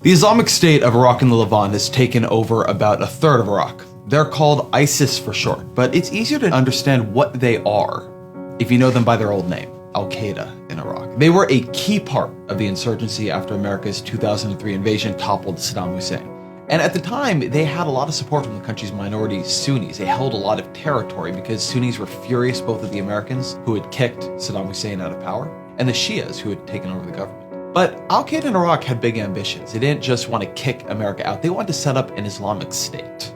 The Islamic State of Iraq and the Levant has taken over about a third of Iraq. They're called ISIS for short, but it's easier to understand what they are if you know them by their old name, Al-Qaeda in Iraq. They were a key part of the insurgency after America's 2003 invasion toppled Saddam Hussein. And at the time, they had a lot of support from the country's minority Sunnis. They held a lot of territory because Sunnis were furious both at the Americans, who had kicked Saddam Hussein out of power, and the Shias, who had taken over the government. But Al-Qaeda in Iraq had big ambitions. They didn't just want to kick America out, they wanted to set up an Islamic State.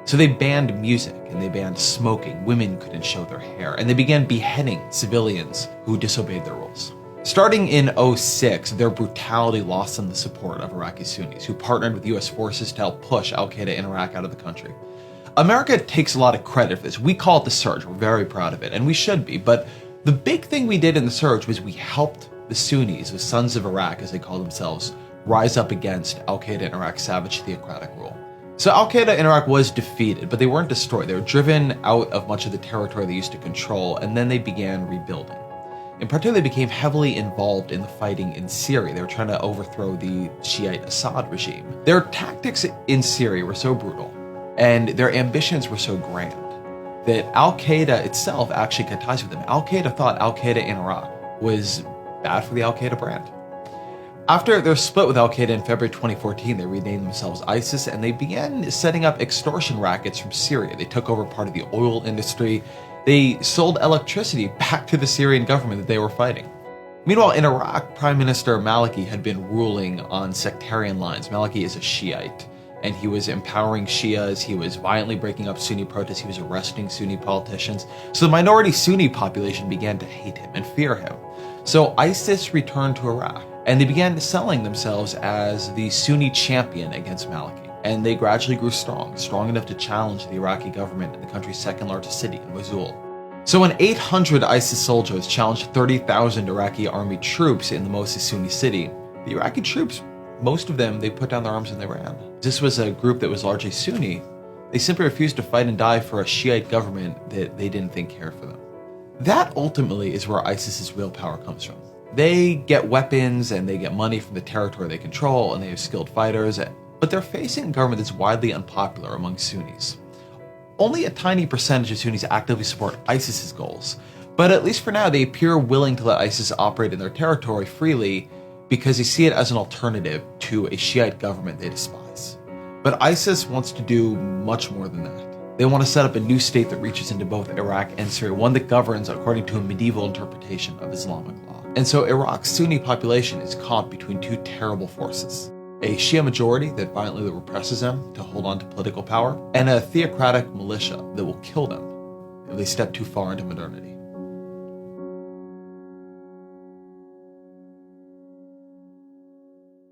So they banned music and they banned smoking. Women couldn't show their hair, and they began beheading civilians who disobeyed their rules. Starting in 2006, their brutality lost them the support of Iraqi Sunnis, who partnered with US forces to help push Al-Qaeda in Iraq out of the country. America takes a lot of credit for this. We call it the Surge. We're very proud of it, and we should be. But the big thing we did in the Surge was we helped the Sunnis, the Sons of Iraq, as they call themselves, rise up against Al-Qaeda in Iraq's savage theocratic rule. So Al-Qaeda in Iraq was defeated, but they weren't destroyed. They were driven out of much of the territory they used to control, and then they began rebuilding. In particular, they became heavily involved in the fighting in Syria. They were trying to overthrow the Shiite Assad regime. Their tactics in Syria were so brutal, and their ambitions were so grand, that Al-Qaeda itself actually cut ties with them. Al-Qaeda thought Al-Qaeda in Iraq was bad for the Al-Qaeda brand. After their split with Al-Qaeda in February 2014, they renamed themselves ISIS, and they began setting up extortion rackets from Syria. They took over part of the oil industry. They sold electricity back to the Syrian government that they were fighting. Meanwhile, in Iraq, Prime Minister Maliki had been ruling on sectarian lines. Maliki is a Shiite, and he was empowering Shias. He was violently breaking up Sunni protests. He was arresting Sunni politicians. So the minority Sunni population began to hate him and fear him. So ISIS returned to Iraq, and they began selling themselves as the Sunni champion against Maliki. And they gradually grew strong enough to challenge the Iraqi government in the country's second largest city, in Mosul. So when 800 ISIS soldiers challenged 30,000 Iraqi army troops in the mostly Sunni city, the Iraqi troops, most of them, they put down their arms and they ran. This was a group that was largely Sunni. They simply refused to fight and die for a Shiite government that they didn't think cared for them. That ultimately is where ISIS's real power comes from. They get weapons and they get money from the territory they control, and they have skilled fighters, but they're facing a government that's widely unpopular among Sunnis. Only a tiny percentage of Sunnis actively support ISIS's goals, but at least for now, they appear willing to let ISIS operate in their territory freely because they see it as an alternative to a Shiite government they despise. But ISIS wants to do much more than that. They want to set up a new state that reaches into both Iraq and Syria, one that governs according to a medieval interpretation of Islamic law. And so Iraq's Sunni population is caught between two terrible forces: a Shia majority that violently represses them to hold on to political power, and a theocratic militia that will kill them if they step too far into modernity.